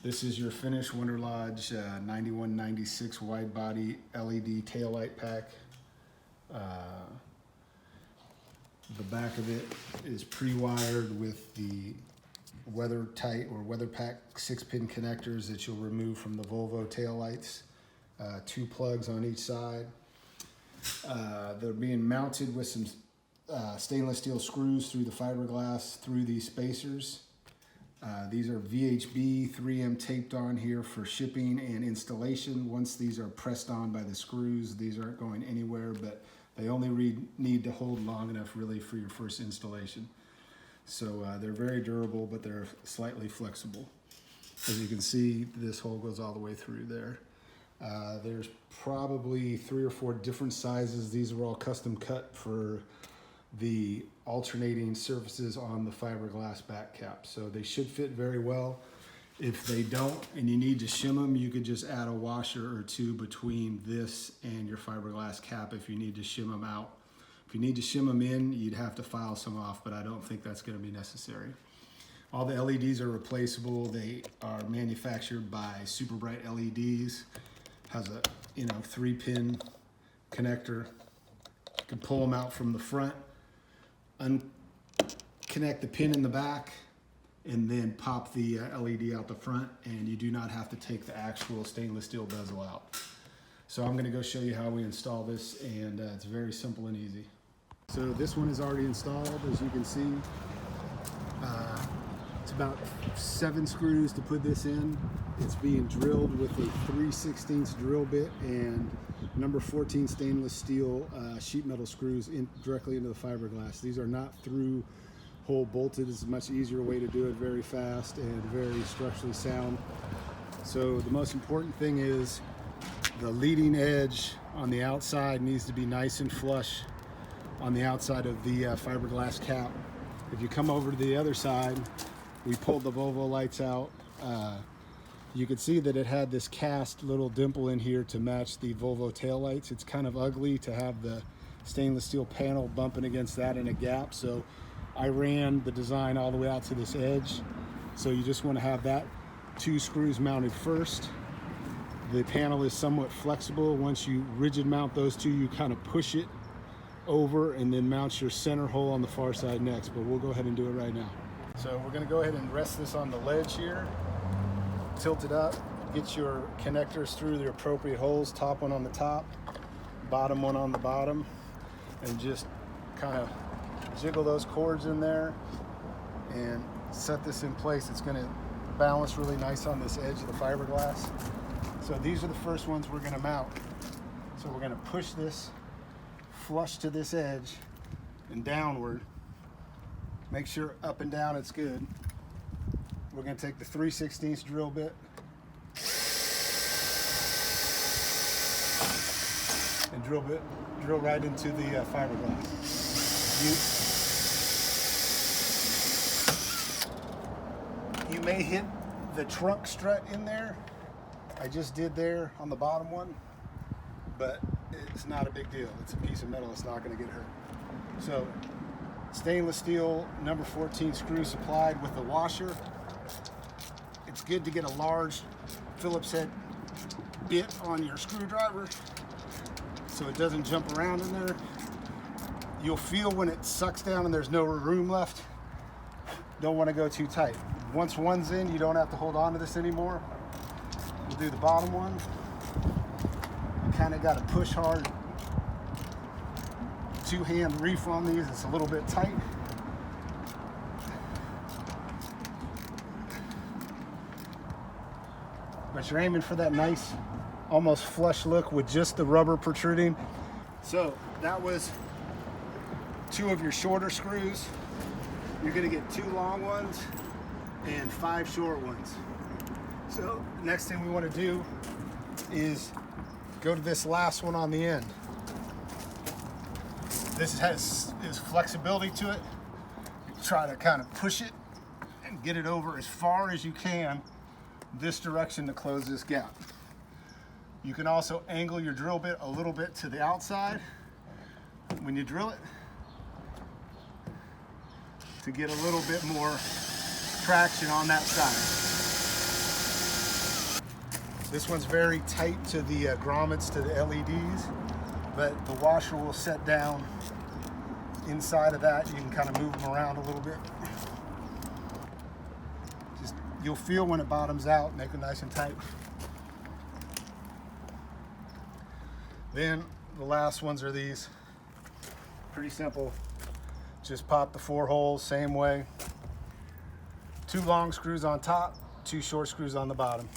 This is your finished Wanderlodge 9196 wide body LED taillight pack. The back of it is pre-wired with the weather tight or weather pack 6-pin connectors that you'll remove from the Volvo taillights. 2 plugs on each side. They're being mounted with some stainless steel screws through the fiberglass through these spacers. These are VHB 3M taped on here for shipping and installation. Once these are pressed on by the screws, these aren't going anywhere, but they only need to hold long enough really for your first installation. So they're very durable, but they're slightly flexible. As you can see, this hole goes all the way through there. There's probably 3 or 4 different sizes. These were all custom cut for the alternating surfaces on the fiberglass back cap. So they should fit very well. If they don't and you need to shim them, you could just add a washer or 2 between this and your fiberglass cap if you need to shim them out. If you need to shim them in, you'd have to file some off, but I don't think that's going to be necessary. All the LEDs are replaceable. They are manufactured by Super Bright LEDs. Has a 3-pin connector. You can pull them out from the front, unconnect the pin in the back, and then pop the LED out the front, and you do not have to take the actual stainless steel bezel out. So I'm going to go show you how we install this, and it's very simple and easy. So this one is already installed, as you can see. It's about 7 screws to put this in. It's being drilled with a 3/16 drill bit and number 14 stainless steel sheet metal screws directly into the fiberglass. These are not through hole bolted. It's a much easier way to do it, very fast and very structurally sound. So the most important thing is the leading edge on the outside needs to be nice and flush on the outside of the fiberglass cap. If you come over to the other side, we pulled the Volvo lights out. You can see that it had this cast little dimple in here to match the Volvo taillights. It's kind of ugly to have the stainless steel panel bumping against that in a gap. So I ran the design all the way out to this edge. So you just want to have that 2 screws mounted first. The panel is somewhat flexible. Once you rigid mount those 2, you kind of push it over and then mount your center hole on the far side next. But we'll go ahead and do it right now. So we're going to go ahead and rest this on the ledge here. Tilt it up, get your connectors through the appropriate holes, top one on the top, bottom one on the bottom, and just kind of jiggle those cords in there and set this in place. It's going to balance really nice on this edge of the fiberglass. So these are the first ones we're going to mount. So we're going to push this flush to this edge and downward. Make sure up and down it's good. We're going to take the 3/16 drill bit and drill right into the fiberglass. You may hit the trunk strut in there. I just did there on the bottom one, but it's not a big deal. It's a piece of metal. It's not going to get hurt. So stainless steel number 14 screw supplied with the washer. It's good to get a large Phillips head bit on your screwdriver so it doesn't jump around in there. You'll feel when it sucks down and there's no room left. Don't want to go too tight. Once one's in, you don't have to hold on to this anymore. We'll do the bottom one. You kind of got to push hard. 2-hand reef on these, it's a little bit tight. But you're aiming for that nice, almost flush look with just the rubber protruding. So that was 2 of your shorter screws. You're gonna get 2 long ones and 5 short ones. So next thing we want to do is go to this last one on the end. This has flexibility to it. You try to kind of push it and get it over as far as you can this direction to close this gap. You can also angle your drill bit a little bit to the outside when you drill it to get a little bit more traction on that side. This one's very tight to the grommets, to the LEDs, but the washer will set down inside of that. You can kind of move them around a little bit. Just, you'll feel when it bottoms out, make it nice and tight. Then the last ones are these. Pretty simple. Just pop the 4 holes, same way. 2 long screws on top, 2 short screws on the bottom.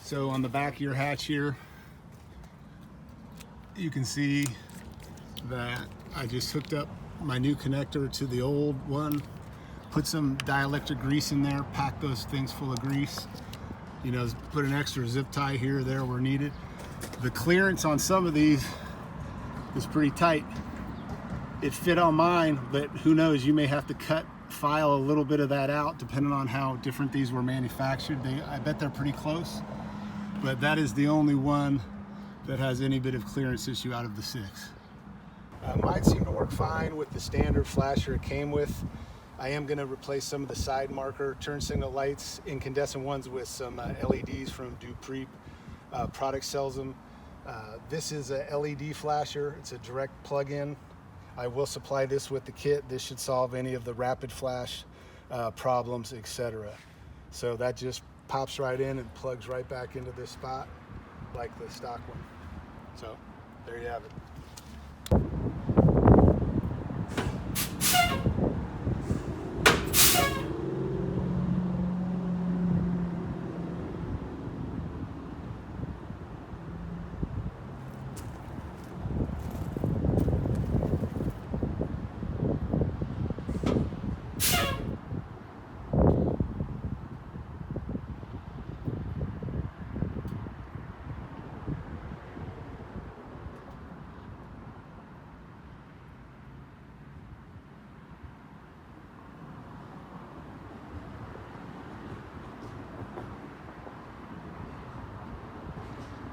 So on the back of your hatch here, you can see that I just hooked up my new connector to the old one, put some dielectric grease in there, pack those things full of grease, you know, put an extra zip tie here or there where needed. The clearance on some of these is pretty tight. It fit on mine, but who knows, you may have to file a little bit of that out depending on how different these were manufactured. I bet they're pretty close, but that is the only one that has any bit of clearance issue out of the 6. Mine seemed to work fine with the standard flasher it came with. I am going to replace some of the side marker turn signal lights, incandescent ones, with some LEDs from Dupree. Product sells them. This is a LED flasher. It's a direct plug-in. I will supply this with the kit. This should solve any of the rapid flash problems, etc. So that just pops right in and plugs right back into this spot like the stock one. So there you have it.